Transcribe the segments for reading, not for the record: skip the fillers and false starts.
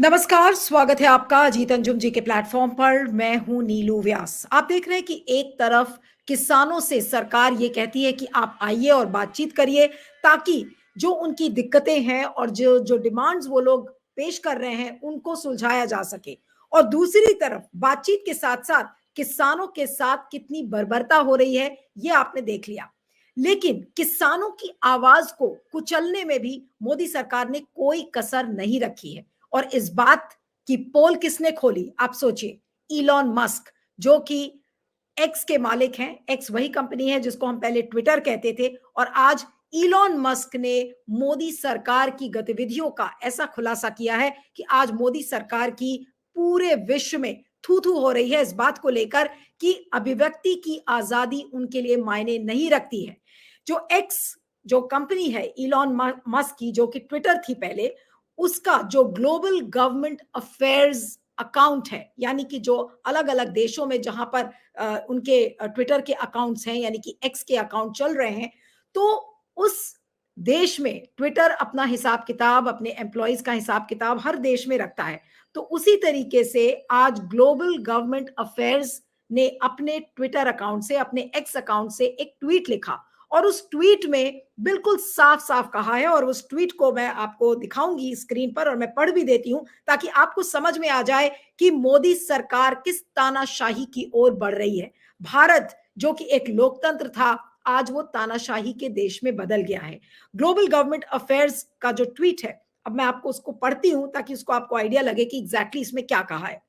नमस्कार, स्वागत है आपका अजीत अंजुम जी के प्लेटफॉर्म पर। मैं हूं नीलू व्यास। आप देख रहे हैं कि एक तरफ किसानों से सरकार ये कहती है कि आप आइए और बातचीत करिए ताकि जो उनकी दिक्कतें हैं और जो जो डिमांड्स वो लोग पेश कर रहे हैं उनको सुलझाया जा सके, और दूसरी तरफ बातचीत के साथ साथ किसानों के साथ कितनी बर्बरता हो रही है ये आपने देख लिया। लेकिन किसानों की आवाज को कुचलने में भी मोदी सरकार ने कोई कसर नहीं रखी है। और इस बात की पोल किसने खोली, आप सोचिए। इलॉन मस्क, जो कि एक्स के मालिक हैं। एक्स वही कंपनी है जिसको हम पहले ट्विटर कहते थे, और आज इलॉन मस्क ने मोदी सरकार की गतिविधियों का ऐसा खुलासा किया है कि आज मोदी सरकार की पूरे विश्व में थू थू हो रही है इस बात को लेकर कि अभिव्यक्ति की आजादी उनके लिए मायने नहीं रखती है। जो एक्स जो कंपनी है इलॉन मस्क की, जो कि ट्विटर थी पहले, उसका जो ग्लोबल गवर्नमेंट अफेयर्स अकाउंट है, यानी कि जो अलग अलग देशों में जहां पर उनके ट्विटर के अकाउंट्स हैं, यानी कि एक्स के अकाउंट चल रहे हैं, तो उस देश में ट्विटर अपना हिसाब किताब, अपने एम्प्लॉयज का हिसाब किताब हर देश में रखता है। तो उसी तरीके से आज ग्लोबल गवर्नमेंट अफेयर्स ने अपने ट्विटर अकाउंट से, अपने एक्स अकाउंट से एक ट्वीट लिखा, और उस ट्वीट में बिल्कुल साफ साफ कहा है, और उस ट्वीट को मैं आपको दिखाऊंगी स्क्रीन पर और मैं पढ़ भी देती हूं ताकि आपको समझ में आ जाए कि मोदी सरकार किस तानाशाही की ओर बढ़ रही है। भारत जो कि एक लोकतंत्र था, आज वो तानाशाही के देश में बदल गया है। ग्लोबल गवर्नमेंट अफेयर्स का जो ट्वीट है, अब मैं आपको उसको पढ़ती हूं ताकि उसको आपको आइडिया लगे कि एग्जैक्टली इसमें क्या कहा है।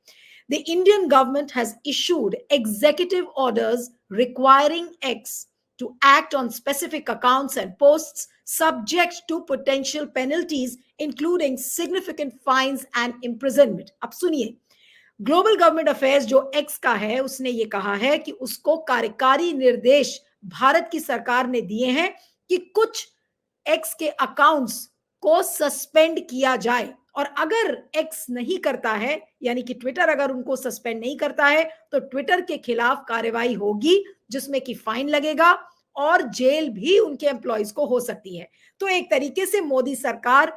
The Indian government has issued executive orders requiring X to act on specific accounts and posts subject to potential penalties, including significant fines and imprisonment. अब सुनिए, ग्लोबल गवर्नमेंट अफेयर्स जो एक्स का है, उसने ये कहा है कि उसको कार्यकारी निर्देश भारत की सरकार ने दिए हैं कि कुछ एक्स के अकाउंट्स को सस्पेंड किया जाए, और अगर एक्स नहीं करता है, यानी कि ट्विटर अगर उनको सस्पेंड नहीं करता है, तो ट्विटर के खिलाफ कार्रवाई होगी जिसमें कि फाइन लगेगा और जेल भी उनके एम्प्लॉयज को हो सकती है। तो एक तरीके से मोदी सरकार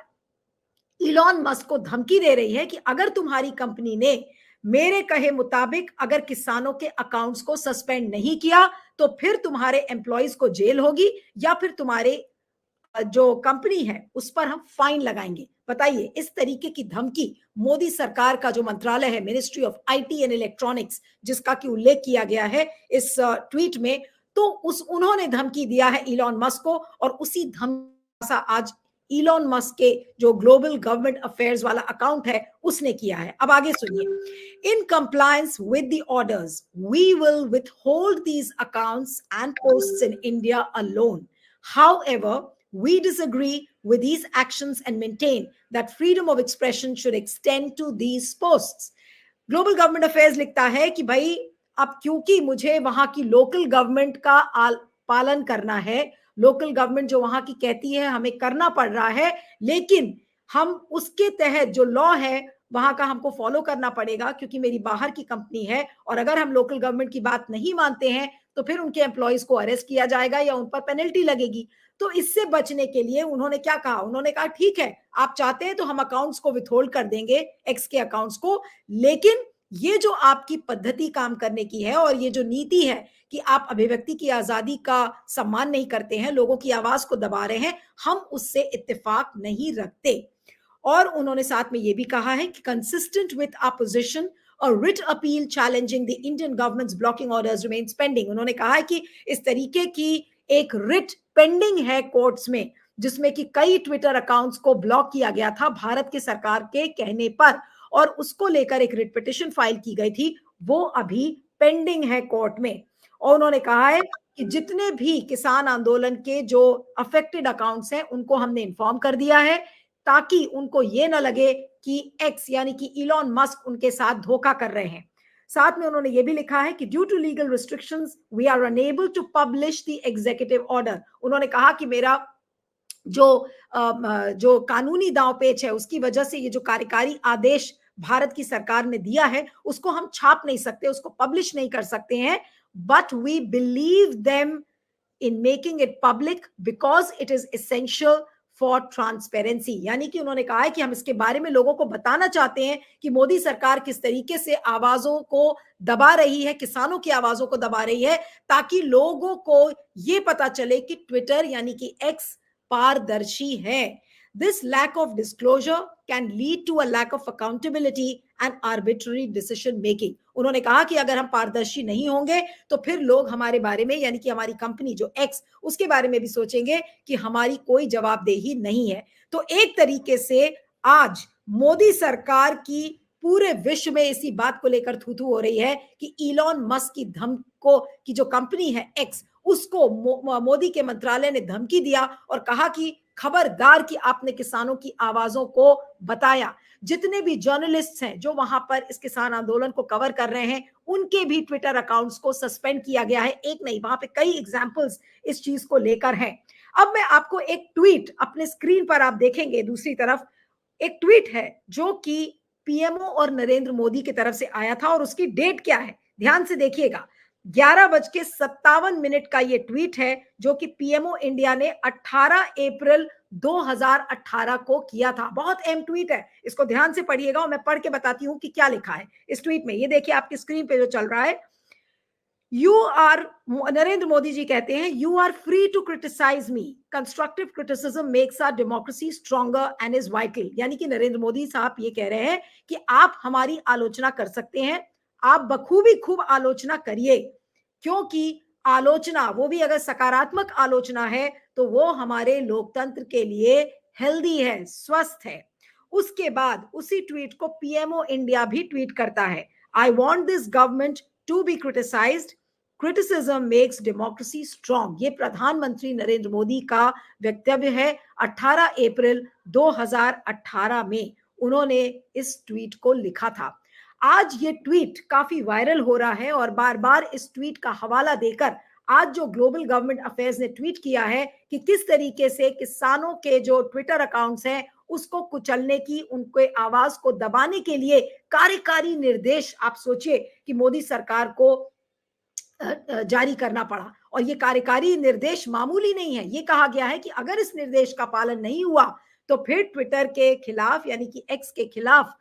इलॉन मस्क को धमकी दे रही है कि अगर तुम्हारी कंपनी ने मेरे कहे मुताबिक अगर किसानों के अकाउंट्स को सस्पेंड नहीं किया, तो फिर तुम्हारे एम्प्लॉयज को जेल होगी, या फिर तुम्हारे जो कंपनी है उस पर हम फाइन लगाएंगे। बताइए, इस तरीके की धमकी मोदी सरकार का जो मंत्रालय है, ministry of IT and electronics, जिसका कि उल्लेख किया गया है इस ट्वीट में, तो उन्होंने धमकी दिया है इलॉन मस्क को, और उसी धमकी आज इलॉन मस्क के जो ग्लोबल गवर्नमेंट अफेयर्स वाला अकाउंट है उसने किया है। अब आगे सुनिए। In compliance with the orders we will withhold these accounts and posts in India alone. However, we disagree with these actions and maintain that freedom of expression should extend to these posts. Global government affairs लिखता है कि भाई, अब क्योंकि मुझे वहां की local government का पालन करना है, लोकल गवर्नमेंट जो वहां की कहती है हमें करना पड़ रहा है, लेकिन हम उसके तहत जो लॉ है वहां का हमको फॉलो करना पड़ेगा, क्योंकि मेरी बाहर की कंपनी है, और अगर हम लोकल गवर्नमेंट की बात नहीं मानते हैं तो फिर उनके एम्प्लॉयज को अरेस्ट किया जाएगा या उन पर पेनल्टी लगेगी। तो इससे बचने के लिए उन्होंने क्या कहा, उन्होंने कहा ठीक है, आप चाहते हैं तो हम अकाउंट्स को विथहोल्ड कर देंगे, एक्स के अकाउंट्स को, लेकिन ये जो आपकी पद्धति काम करने की है और ये जो नीति है कि आप अभिव्यक्ति की आजादी का सम्मान नहीं करते हैं, लोगों की आवाज को दबा रहे हैं, हम उससे इत्तेफाक नहीं रखते। और उन्होंने साथ में ये भी कहा है कि कंसिस्टेंट विद अपोजिशन और writ appeal challenging the Indian governments blocking orders remains pending. उन्होंने कहा है कि इस तरीके की एक रिट पेंडिंग है कोर्ट्स में, जिसमें कि कई ट्विटर अकाउंट्स को ब्लॉक किया गया था भारत की सरकार के कहने पर, और उसको लेकर एक रिट पिटिशन फाइल की गई थी, वो अभी पेंडिंग है कोर्ट में। और उन्होंने कहा है कि जितने भी किसान आंदोलन के जो अफेक्टेड अकाउंट्स हैं उनको हमने इन्फॉर्म कर दिया है, ताकि उनको ये ना लगे कि एक्स यानी कि इलॉन मस्क उनके साथ धोखा कर रहे हैं। साथ में उन्होंने ये भी लिखा है कि due to legal restrictions we are unable to publish the executive order. उन्होंने कहा कि मेरा जो कानूनी दांवपेच है उसकी वजह से ये जो कार्यकारी आदेश भारत की सरकार ने दिया है उसको हम छाप नहीं सकते, उसको पब्लिश नहीं कर सकते हैं, but we believe them in making it public because it is essential for transparency, यानी कि उन्होंने कहा है कि हम इसके बारे में लोगों को बताना चाहते हैं कि मोदी सरकार किस तरीके से आवाजों को दबा रही है, किसानों की आवाजों को दबा रही है, ताकि लोगों को ये पता चले कि ट्विटर यानी कि एक्स पारदर्शी है। This lack of disclosure can lead to a lack of accountability and arbitrary decision making. उन्होंने कहा कि अगर हम पारदर्शी नहीं होंगे तो फिर लोग हमारे बारे में, यानी कि हमारी कंपनी जो एक्स, उसके बारे में भी सोचेंगे कि हमारी कोई जवाबदेही नहीं है। तो एक तरीके से आज मोदी सरकार की पूरे विश्व में इसी बात को लेकर थू-थू हो रही है कि इलॉन मस्क की धमको की जो कंपनी है एक्स, उसको मोदी के मंत्रालय ने धमकी दिया और कहा कि खबरदार कि आपने किसानों की आवाजों को बताया। जितने भी जर्नलिस्ट हैं जो वहां पर इस किसान आंदोलन को कवर कर रहे हैं, उनके भी ट्विटर अकाउंट्स को सस्पेंड किया गया है। एक नहीं, वहां पे कई एग्जांपल्स इस चीज को लेकर हैं। अब मैं आपको एक ट्वीट अपने स्क्रीन पर आप देखेंगे, दूसरी तरफ एक ट्वीट है जो कि पीएमओ और नरेंद्र मोदी की तरफ से आया था, और उसकी डेट क्या है ध्यान से देखिएगा। 11:57 का ये ट्वीट है जो कि पीएमओ इंडिया ने 18 अप्रैल 2018 को किया था। बहुत अहम ट्वीट है, इसको ध्यान से पढ़िएगा और मैं पढ़ के बताती हूं कि क्या लिखा है इस ट्वीट में। ये देखिए आपकी स्क्रीन पे जो चल रहा है, यू आर, नरेंद्र मोदी जी कहते हैं, you are free to criticise me, constructive criticism makes our democracy stronger and is vital. यानी कि नरेंद्र मोदी साहब ये कह रहे हैं कि आप हमारी आलोचना कर सकते हैं, आप बखूबी खूब आलोचना करिए, क्योंकि आलोचना, वो भी अगर सकारात्मक आलोचना है, तो वो हमारे लोकतंत्र के लिए हेल्दी है, स्वस्थ है। उसके बाद उसी ट्वीट को पीएमओ इंडिया भी ट्वीट करता है, I want this government to be criticised, criticism makes democracy strong. ये प्रधानमंत्री नरेंद्र मोदी का वक्तव्य है। 18 अप्रैल 2018 में उन्होंने इस ट्वीट को लिखा था। आज ये ट्वीट काफी वायरल हो रहा है और बार बार इस ट्वीट का हवाला देकर आज जो ग्लोबल गवर्नमेंट अफेयर्स ने ट्वीट किया है कि किस तरीके से किसानों के जो ट्विटर अकाउंट्स हैं उसको कुचलने की, उनके आवाज को दबाने के लिए कार्यकारी निर्देश, आप सोचिए कि मोदी सरकार को जारी करना पड़ा। और ये कार्यकारी निर्देश मामूली नहीं है। ये कहा गया है कि अगर इस निर्देश का पालन नहीं हुआ तो फिर ट्विटर के खिलाफ, यानी कि एक्स के खिलाफ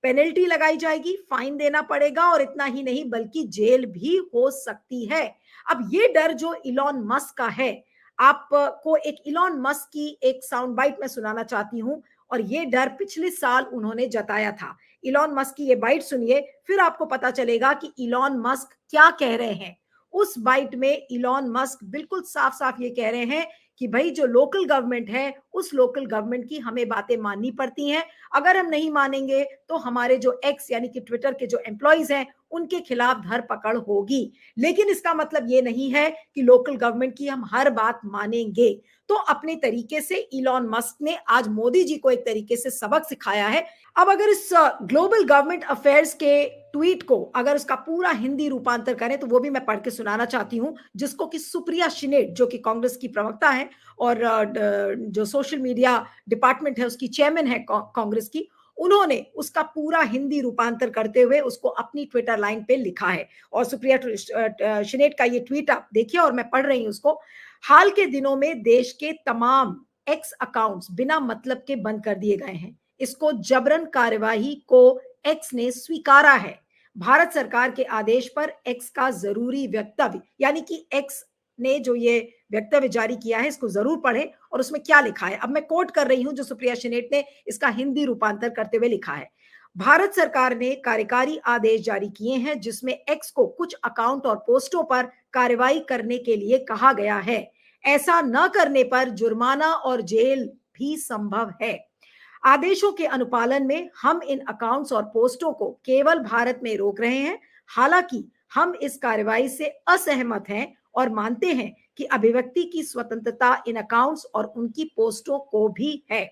पेनल्टी लगाई जाएगी, फाइन देना पड़ेगा, और इतना ही नहीं बल्कि जेल भी हो सकती है। अब ये डर जो इलॉन मस्क का है, आपको एक इलॉन मस्क की एक साउंड बाइट मैं सुनाना चाहती हूं, और ये डर पिछले साल उन्होंने जताया था। इलॉन मस्क की ये बाइट सुनिए, फिर आपको पता चलेगा कि इलॉन मस्क क्या कह रहे हैं। उस बाइट में इलॉन मस्क बिल्कुल साफ साफ ये कह रहे हैं कि भाई जो लोकल गवर्नमेंट है, उस लोकल गवर्नमेंट की हमें बातें माननी पड़ती हैं। अगर हम नहीं मानेंगे तो हमारे जो एक्स यानी कि ट्विटर के जो एम्प्लॉइज हैं उनके खिलाफ धरपकड़ होगी। लेकिन इसका मतलब ये नहीं है कि लोकल गवर्नमेंट की हम हर बात मानेंगे। तो अपने तरीके से इलॉन मस्क ने आज मोदी जी को एक तरीके से सबक सिखाया है। अब अगर इस ग्लोबल गवर्नमेंट अफेयर्स के ट्वीट को अगर उसका पूरा हिंदी रूपांतर करें तो वो भी मैं पढ़ के सुनाना चाहती हूं, जिसको कि सुप्रिया शिनेट, जो कि कांग्रेस की प्रवक्ता है और जो सोशल मीडिया डिपार्टमेंट है उसकी चेयरमैन है कांग्रेस की, उन्होंने उसका पूरा हिंदी रूपांतर करते हुए उसको अपनी ट्विटर लाइन पे लिखा है। और सुप्रिया शिनेट का ये ट्वीट आप देखिए और मैं पढ़ रही हूं उसको। हाल के दिनों में देश के तमाम एक्स अकाउंट्स बिना मतलब के बंद कर दिए गए हैं। इसको जबरन कार्यवाही को एक्स ने स्वीकारा है। भारत सरकार के आदेश पर एक्स का जरूरी वक्तव्य, यानी कि एक्स ने जो ये वक्तव्य जारी किया है इसको जरूर पढ़ें और उसमें क्या लिखा है। अब मैं कोट कर रही हूं जो सुप्रिया शिनेट ने इसका हिंदी रूपांतर करते हुए लिखा है। भारत सरकार ने कार्यकारी आदेश जारी किए हैं जिसमें एक्स को कुछ अकाउंट और पोस्टों पर कार्रवाई करने के लिए कहा गया है। ऐसा न करने पर जुर्माना और जेल भी संभव है। आदेशों के अनुपालन में हम इन अकाउंट्स और पोस्टों को केवल भारत में रोक रहे हैं। हालांकि हम इस कार्रवाई से असहमत हैं और मानते हैं कि अभिव्यक्ति की स्वतंत्रता इन अकाउंट्स और उनकी पोस्टों को भी है।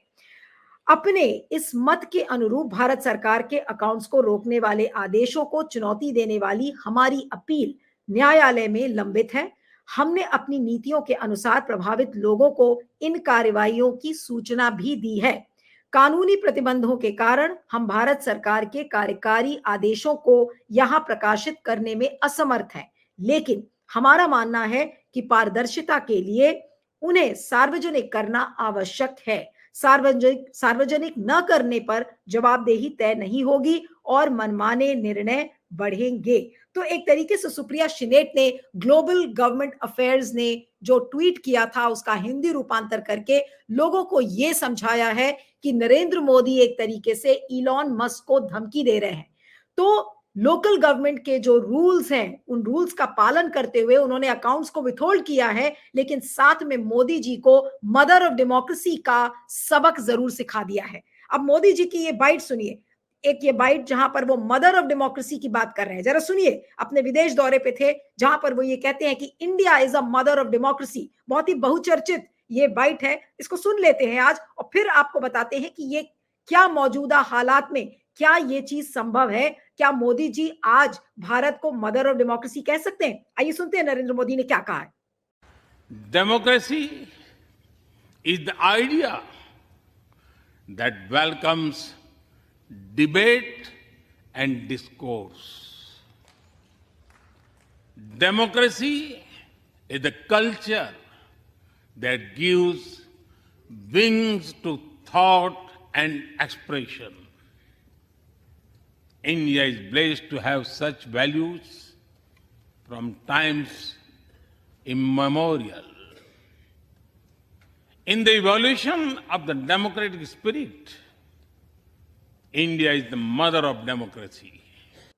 अपने इस मत के अनुरूप भारत सरकार के अकाउंट्स को रोकने वाले आदेशों को चुनौती देने वाली हमारी अपील न्यायालय में लंबित है। हमने अपनी नीतियों के अनुसार प्रभावित लोगों को इन कार्रवाइयों की सूचना भी दी है। कानूनी प्रतिबंधों के कारण हम भारत सरकार के कार्यकारी आदेशों को यहां प्रकाशित करने में असमर्थ हैं, लेकिन हमारा मानना है कि पारदर्शिता के लिए उन्हें सार्वजनिक करना आवश्यक है। सार्वजनिक न करने पर जवाबदेही तय नहीं होगी और मनमाने निर्णय बढ़ेंगे। तो एक तरीके से सुप्रिया श्रीनेट ने ग्लोबल गवर्नमेंट अफेयर्स ने जो ट्वीट किया था उसका हिंदी रूपांतर करके लोगों को यह समझाया है कि नरेंद्र मोदी एक तरीके से इलॉन मस्क को धमकी दे रहे हैं। तो लोकल गवर्नमेंट के जो रूल्स हैं उन रूल्स का पालन करते हुए उन्होंने अकाउंट्स को विथहोल्ड किया है, लेकिन साथ में मोदी जी को मदर ऑफ डेमोक्रेसी का सबक जरूर सिखा दिया है। अब मोदी जी की ये बाइट सुनिए, एक ये बाइट जहां पर वो मदर ऑफ डेमोक्रेसी की बात कर रहे हैं, जरा सुनिए। अपने विदेश दौरे पे थे जहां पर वो ये कहते हैं कि India is a mother of democracy. बहुत ही बहुचर्चित ये बाइट है, इसको सुन लेते हैं आज और फिर आपको बताते हैं कि ये क्या मौजूदा हालात में क्या ये चीज संभव है। क्या मोदी जी आज भारत को मदर ऑफ डेमोक्रेसी कह सकते हैं? आइए सुनते हैं नरेंद्र मोदी ने क्या कहा है। Democracy is the idea that welcomes debate and discourse. Democracy is the culture that gives wings to thought and expression. India is blessed to have such values from times immemorial. In the evolution of the democratic spirit, India is the mother of democracy.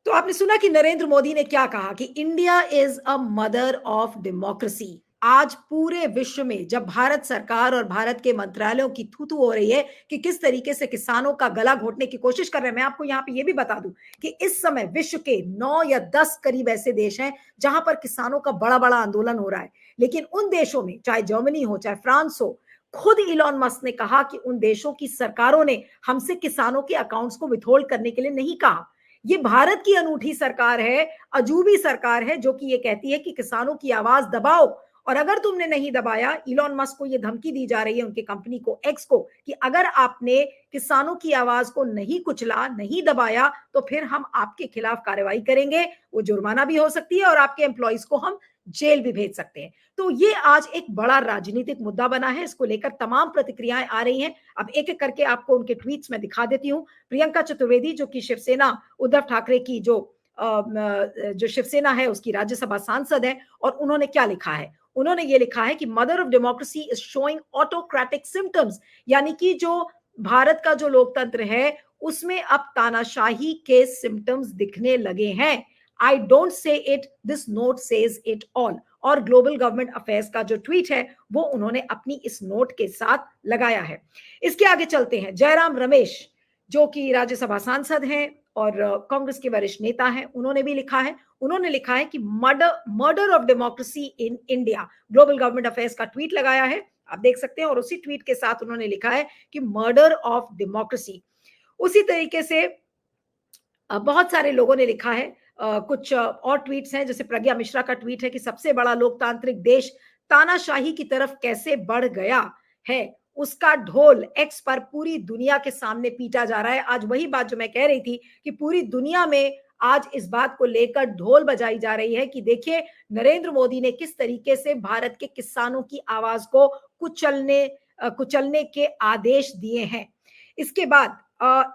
तो आपने सुना कि नरेंद्र मोदी ने क्या कहा कि India is a mother of democracy. आज पूरे विश्व में जब भारत सरकार और भारत के मंत्रालयों की थू-थू हो रही है कि किस तरीके से किसानों का गला घोटने की कोशिश कर रहे हैं, मैं आपको यहाँ पे ये भी बता दूं कि इस समय विश्व के 9 या 10 करीब ऐसे देश हैं जहां पर किसानों का बड़ा बड़ा आंदोलन हो रहा है। लेकिन उन देशों में, चाहे जर्मनी हो चाहे फ्रांस हो, खुद इलॉन मस्क ने कहा कि उन देशों की सरकारों ने हमसे किसानों के अकाउंट्स को विथहोल्ड करने के लिए नहीं कहा। ये भारत की अनूठी सरकार है, अजूबी सरकार है, जो कि ये कहती है कि किसानों की आवाज दबाओ, और अगर तुमने नहीं दबाया, इलॉन मस्क को ये धमकी दी जा रही है, उनकी कंपनी को एक्स को, कि अगर आपने किसानों की आवाज को नहीं कुचला, नहीं दबाया, तो फिर हम आपके खिलाफ कार्रवाई करेंगे। वो जुर्माना भी हो सकती है और आपके एम्प्लॉइज को हम जेल भी भेज सकते हैं। तो ये आज एक बड़ा राजनीतिक मुद्दा बना है, इसको लेकर तमाम प्रतिक्रियाएं आ रही हैं। अब एक एक करके आपको उनके ट्वीट्स में दिखा देती हूं। प्रियंका चतुर्वेदी, जो कि शिवसेना, उद्धव ठाकरे की जो शिवसेना है उसकी राज्यसभा सांसद है, और उन्होंने क्या लिखा है? उन्होंने ये लिखा है कि mother of democracy is showing autocratic symptoms, यानी कि जो भारत का जो लोकतंत्र है उसमें अब तानाशाही के सिम्टम्स दिखने लगे हैं। I don't say it, this note says it all. और ग्लोबल गवर्नमेंट अफेयर्स का जो ट्वीट है वो उन्होंने अपनी इस नोट के साथ लगाया है। इसके आगे चलते हैं। जयराम रमेश, जो कि राज्यसभा सांसद हैं और कांग्रेस के वरिष्ठ नेता हैं, उन्होंने भी लिखा है। उन्होंने लिखा है कि murder of democracy in India. Global government affairs का ट्वीट लगाया है, आप देख सकते हैं, और उसी ट्वीट के साथ उन्होंने लिखा है कि मर्डर ऑफ डेमोक्रेसी। उसी तरीके से बहुत सारे लोगों ने लिखा है। कुछ और ट्वीट्स हैं, जैसे प्रज्ञा मिश्रा का ट्वीट है कि सबसे बड़ा लोकतांत्रिक देश तानाशाही की तरफ कैसे बढ़ गया है, उसका ढोल एक्स पर पूरी दुनिया के सामने पीटा जा रहा है। आज वही बात जो मैं कह रही थी कि पूरी दुनिया में आज इस बात को लेकर ढोल बजाई जा रही है कि देखिए नरेंद्र मोदी ने किस तरीके से भारत के किसानों की आवाज को कुचलने के आदेश दिए हैं। इसके बाद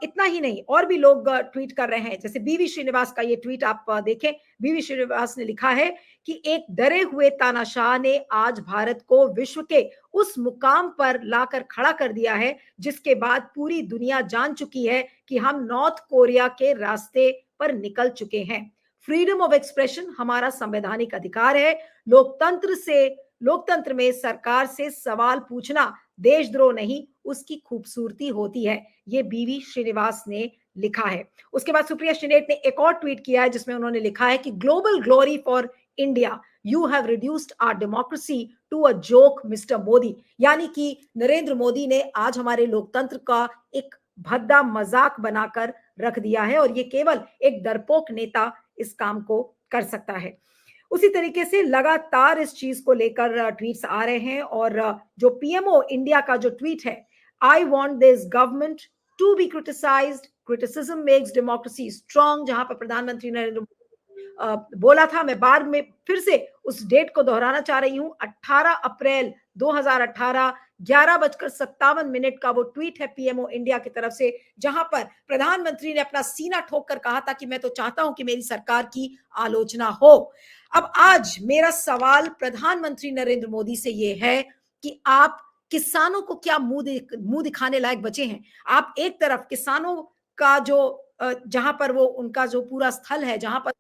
इतना ही नहीं, और भी लोग ट्वीट कर रहे हैं, जैसे बीवी श्रीनिवास का ये ट्वीट आप देखें। बीवी श्रीनिवास ने लिखा है कि एक डरे हुए तानाशाह ने आज भारत को विश्व के उस मुकाम पर लाकर खड़ा कर दिया है जिसके बाद पूरी दुनिया जान चुकी है कि हम नॉर्थ कोरिया के रास्ते पर निकल चुके हैं। फ्रीडम ऑफ एक्सप्रेशन हमारा संवैधानिक अधिकार है। लोकतंत्र में सरकार से सवाल पूछना देशद्रोह नहीं, उसकी खूबसूरती होती है, ये बीवी श्रीनिवास ने लिखा है। उसके बाद सुप्रिया श्रीनेट ने एक और ट्वीट किया है जिसमें उन्होंने लिखा है कि global glory for India, you have reduced our democracy to a joke mister Modi. यानी कि नरेंद्र मोदी ने आज हमारे लोकतंत्र का एक भद्दा मजाक बनाकर रख दिया है, और ये केवल एक डरपोक नेता इस काम को कर सकता है। उसी तरीके से लगातार इस चीज को लेकर ट्वीट्स आ रहे हैं, और जो पीएमओ इंडिया का जो ट्वीट है, I want this government to be criticised, criticism makes democracy strong, जहां पर प्रधानमंत्री नरेंद्र मोदी बोला था। मैं बाद में फिर से उस डेट को दोहराना चाह रही हूं। 18 अप्रैल 2018 11:57 का वो ट्वीट है पीएमओ इंडिया की तरफ से, जहां पर प्रधानमंत्री ने अपना सीना ठोक कर कहा था कि मैं तो चाहता हूं कि मेरी सरकार की आलोचना हो। अब आज मेरा सवाल प्रधानमंत्री नरेंद्र मोदी से ये है कि आप किसानों को क्या मुंह दिखाने लायक बचे हैं? आप एक तरफ किसानों का जो जहां पर वो उनका जो पूरा स्थल है, जहां पर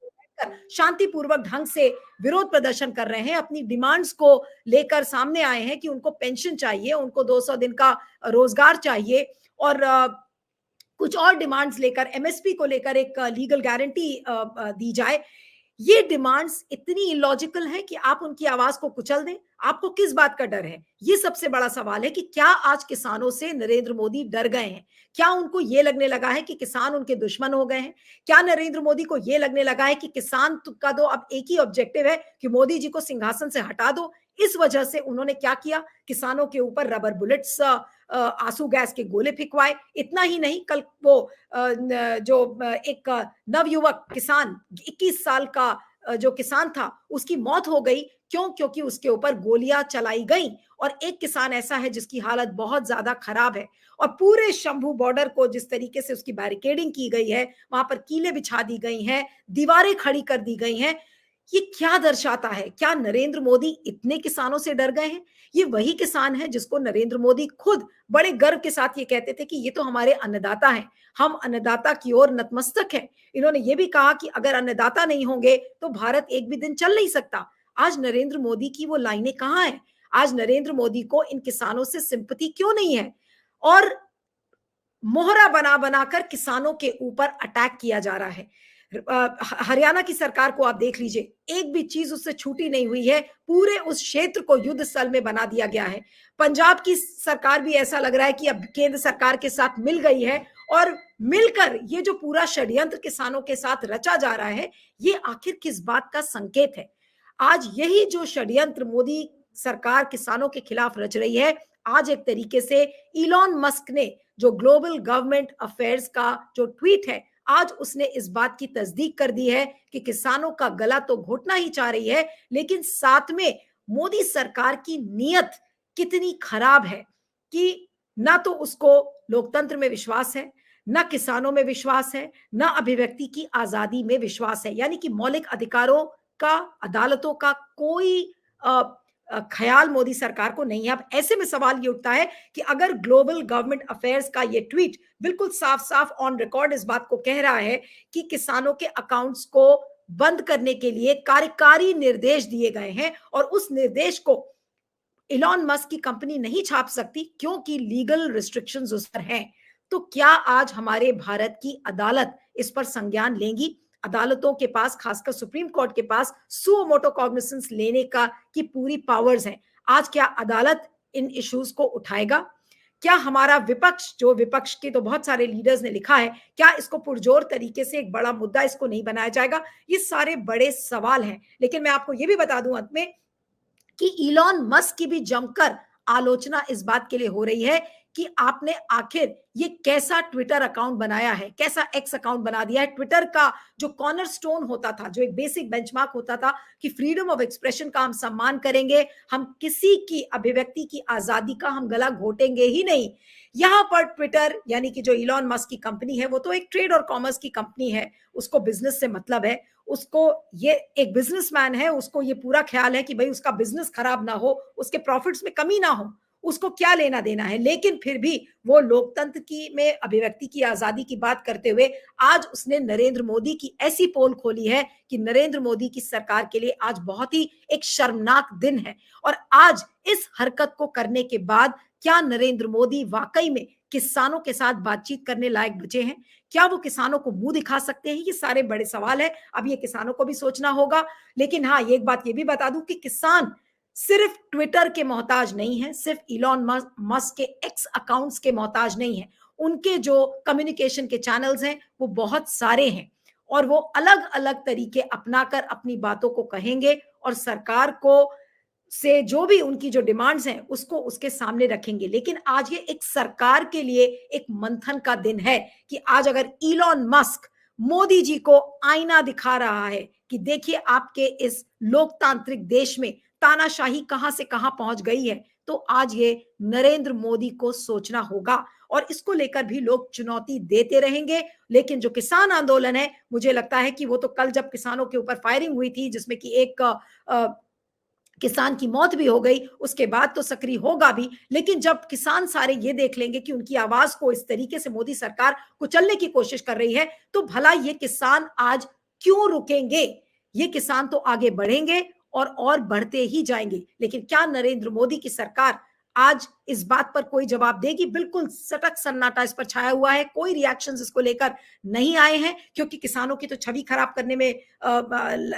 शांतिपूर्वक ढंग से विरोध प्रदर्शन कर रहे हैं, अपनी डिमांड्स को लेकर सामने आए हैं कि उनको पेंशन चाहिए, उनको 200 दिन का रोजगार चाहिए और कुछ और डिमांड्स लेकर, एमएसपी को लेकर एक लीगल गारंटी दी जाए। ये डिमांड्स इतनी इलॉजिकल हैं कि आप उनकी आवाज को कुचल दें। आपको किस बात का डर है? ये सबसे बड़ा सवाल है कि क्या आज किसानों से नरेंद्र मोदी डर गए हैं? क्या उनको ये लगने लगा है कि किसान उनके दुश्मन हो गए हैं? क्या नरेंद्र मोदी को ये लगने लगा है कि किसान का तो अब एक ही ऑब्जेक्टिव है कि मोदी जी को सिंहासन से हटा दो? इस वजह से उन्होंने क्या किया? किसानों के ऊपर रबर बुलेट्स, आंसू गैस के गोले फिकवाए। इतना ही नहीं, कल वो जो एक नवयुवक किसान 21 साल का जो किसान था, उसकी मौत हो गई। क्यों? क्योंकि उसके ऊपर गोलियां चलाई गई। और एक किसान ऐसा है जिसकी हालत बहुत ज्यादा खराब है। और पूरे शंभू बॉर्डर को जिस तरीके से उसकी बैरिकेडिंग की गई है, वहां पर कीलें बिछा दी गई हैं, दीवारें खड़ी कर दी गई हैं, ये क्या दर्शाता है? क्या नरेंद्र मोदी इतने किसानों से डर गए हैं? ये वही किसान है जिसको नरेंद्र मोदी खुद बड़े गर्व के साथ ये कहते थे कि ये तो हमारे अन्नदाता हैं, हम अन्नदाता की ओर नतमस्तक हैं। इन्होंने ये भी कहा कि अगर अन्नदाता नहीं होंगे तो भारत एक भी दिन चल नहीं सकता। आज नरेंद्र मोदी की वो लाइनें कहाँ हैं? आज नरेंद्र मोदी को इन किसानों से सिंपैथी क्यों नहीं है? और मोहरा बना बनाकर किसानों के ऊपर अटैक किया जा रहा है। हरियाणा की सरकार को आप देख लीजिए, एक भी चीज उससे छूटी नहीं हुई है। पूरे उस क्षेत्र को युद्ध स्थल में बना दिया गया है। पंजाब की सरकार भी ऐसा लग रहा है कि अब केंद्र सरकार के साथ मिल गई है और मिलकर ये जो पूरा षड्यंत्र किसानों के साथ रचा जा रहा है, ये आखिर किस बात का संकेत है? आज यही जो षड्यंत्र मोदी सरकार किसानों के खिलाफ रच रही है, आज एक तरीके से इलॉन मस्क ने जो ग्लोबल गवर्नमेंट अफेयर्स का जो ट्वीट है, आज उसने इस बात की तस्दीक कर दी है कि किसानों का गला तो घोटना ही चाह रही है, लेकिन साथ में मोदी सरकार की नीयत कितनी खराब है कि ना तो उसको लोकतंत्र में विश्वास है, ना किसानों में विश्वास है, ना अभिव्यक्ति की आजादी में विश्वास है। यानी कि मौलिक अधिकारों का, अदालतों का कोई ख्याल मोदी सरकार को नहीं है। अब ऐसे में सवाल ये उठता है कि अगर ग्लोबल गवर्नमेंट अफेयर्स का ये ट्वीट बिल्कुल साफ साफ ऑन रिकॉर्ड इस बात को कह रहा है कि किसानों के अकाउंट्स को बंद करने के लिए कार्यकारी निर्देश दिए गए हैं और उस निर्देश को इलॉन मस्क की कंपनी नहीं छाप सकती क्योंकि लीगल रिस्ट्रिक्शंस उस पर हैं, तो क्या आज हमारे भारत की अदालत इस पर संज्ञान लेंगी? अदालतों के पास, खासकर सुप्रीम कोर्ट के पास सुओ मोटो कॉग्निसेंस लेने का की पूरी पावर्स हैं। आज क्या अदालत इन इश्यूज को उठाएगा? क्या हमारा विपक्ष, जो विपक्ष के तो बहुत सारे लीडर्स ने लिखा है, क्या इसको पुरजोर तरीके से एक बड़ा मुद्दा इसको नहीं बनाया जाएगा? ये सारे बड़े सवाल हैं। लेकिन मैं आपको ये भी बता दूं अंत में कि इलॉन मस्क की भी जमकर आलोचना इस बात के लिए हो रही है कि आपने आखिर ये कैसा ट्विटर अकाउंट बनाया है, कैसा एक्स अकाउंट बना दिया है। ट्विटर का जो कॉर्नरस्टोन होता था, जो एक बेसिक बेंचमार्क होता था कि फ्रीडम ऑफ एक्सप्रेशन का हम सम्मान करेंगे, हम किसी की अभिव्यक्ति की आजादी का हम गला घोटेंगे ही नहीं। यहां पर ट्विटर यानी कि जो इलॉन मस्क की कंपनी है, वो तो एक ट्रेड और कॉमर्स की कंपनी है, उसको बिजनेस से मतलब है, उसको ये एक बिजनेसमैन है, उसको ये पूरा ख्याल है कि भाई उसका बिजनेस खराब ना हो, उसके प्रॉफिट्स में कमी ना हो, उसको क्या लेना देना है। लेकिन फिर भी वो लोकतंत्र की में अभिव्यक्ति की आजादी की बात करते हुए आज उसने नरेंद्र मोदी की ऐसी पोल खोली है कि नरेंद्र मोदी की सरकार के लिए आज बहुत ही एक शर्मनाक दिन है। और आज इस हरकत को करने के बाद क्या नरेंद्र मोदी वाकई में किसानों के साथ बातचीत करने लायक बचे हैं? क्या वो किसानों को मुंह दिखा सकते हैं? ये सारे बड़े सवाल है। अब ये किसानों को भी सोचना होगा। लेकिन हाँ, एक बात ये भी बता दूं कि किसान सिर्फ ट्विटर के मोहताज नहीं है, सिर्फ इलॉन मस्क के एक्स अकाउंट्स के मोहताज नहीं है। उनके जो कम्युनिकेशन के चैनल्स हैं वो बहुत सारे हैं और वो अलग अलग तरीके अपनाकर अपनी बातों को कहेंगे और सरकार को से जो भी उनकी जो डिमांड्स हैं उसको उसके सामने रखेंगे। लेकिन आज ये एक सरकार के लिए एक मंथन का दिन है कि आज अगर इलॉन मस्क मोदी जी को आईना दिखा रहा है कि देखिए आपके इस लोकतांत्रिक देश में तानाशाही कहां से कहां पहुंच गई है, तो आज ये नरेंद्र मोदी को सोचना होगा और इसको लेकर भी लोग चुनौती देते रहेंगे। लेकिन जो किसान आंदोलन है, मुझे लगता है कि वो तो कल जब किसानों के ऊपर फायरिंग हुई थी, जिसमें कि एक किसान की मौत भी हो गई, उसके बाद तो सक्रिय होगा भी। लेकिन जब किसान सारे ये देख लेंगे कि उनकी आवाज को इस तरीके से मोदी सरकार कुचलने की कोशिश कर रही है, तो भला ये किसान आज क्यों रुकेंगे? ये किसान तो आगे बढ़ेंगे और बढ़ते ही जाएंगे। लेकिन क्या नरेंद्र मोदी की सरकार आज इस बात पर कोई जवाब देगी? बिल्कुल सटक सन्नाटा इस पर छाया हुआ है, कोई रिएक्शंस इसको लेकर नहीं आए हैं, क्योंकि किसानों की तो छवि खराब करने में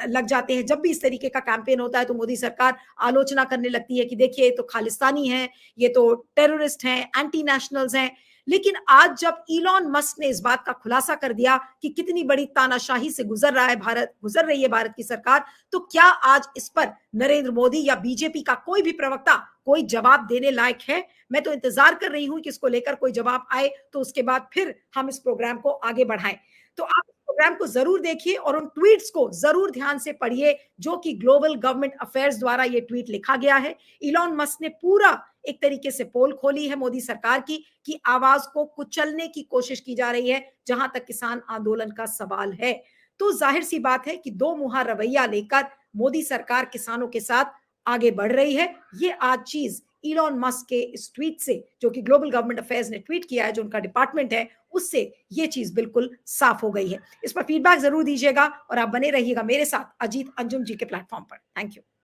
लग जाते हैं। जब भी इस तरीके का कैंपेन होता है तो मोदी सरकार आलोचना करने लगती है कि देखिए ये तो खालिस्तानी है, ये तो टेररिस्ट हैं, एंटी नेशनल्स हैं। लेकिन आज जब इलॉन मस्क ने इस बात का खुलासा कर दिया कि कितनी बड़ी तानाशाही से गुजर रही है भारत की सरकार, तो क्या आज इस पर नरेंद्र मोदी या बीजेपी का कोई भी प्रवक्ता कोई जवाब देने लायक है? मैं तो इंतजार कर रही हूं कि इसको लेकर कोई जवाब आए, तो उसके बाद फिर हम इस प्रोग्राम को आगे बढ़ाएं। तो आप इस प्रोग्राम को जरूर देखिए और उन ट्वीट्स को जरूर ध्यान से पढ़िए जो कि ग्लोबल गवर्नमेंट अफेयर्स द्वारा ये ट्वीट लिखा गया है। इलॉन मस्क ने पूरा एक तरीके से पोल खोली है मोदी सरकार की कि आवाज को कुचलने की कोशिश की जा रही है जहां तक किसान आंदोलन का सवाल है। तो जाहिर सी बात है कि दो मुहा रवैया लेकर मोदी सरकार किसानों के साथ आगे बढ़ रही है। ये आज चीज इलॉन मस्क के इस ट्वीट से, जो कि ग्लोबल गवर्नमेंट अफेयर्स ने ट्वीट किया है, जो उनका डिपार्टमेंट है, उससे ये चीज बिल्कुल साफ हो गई है। इस पर फीडबैक जरूर दीजिएगा और आप बने रहिएगा मेरे साथ अजीत अंजुम जी के प्लेटफॉर्म पर। Thank you.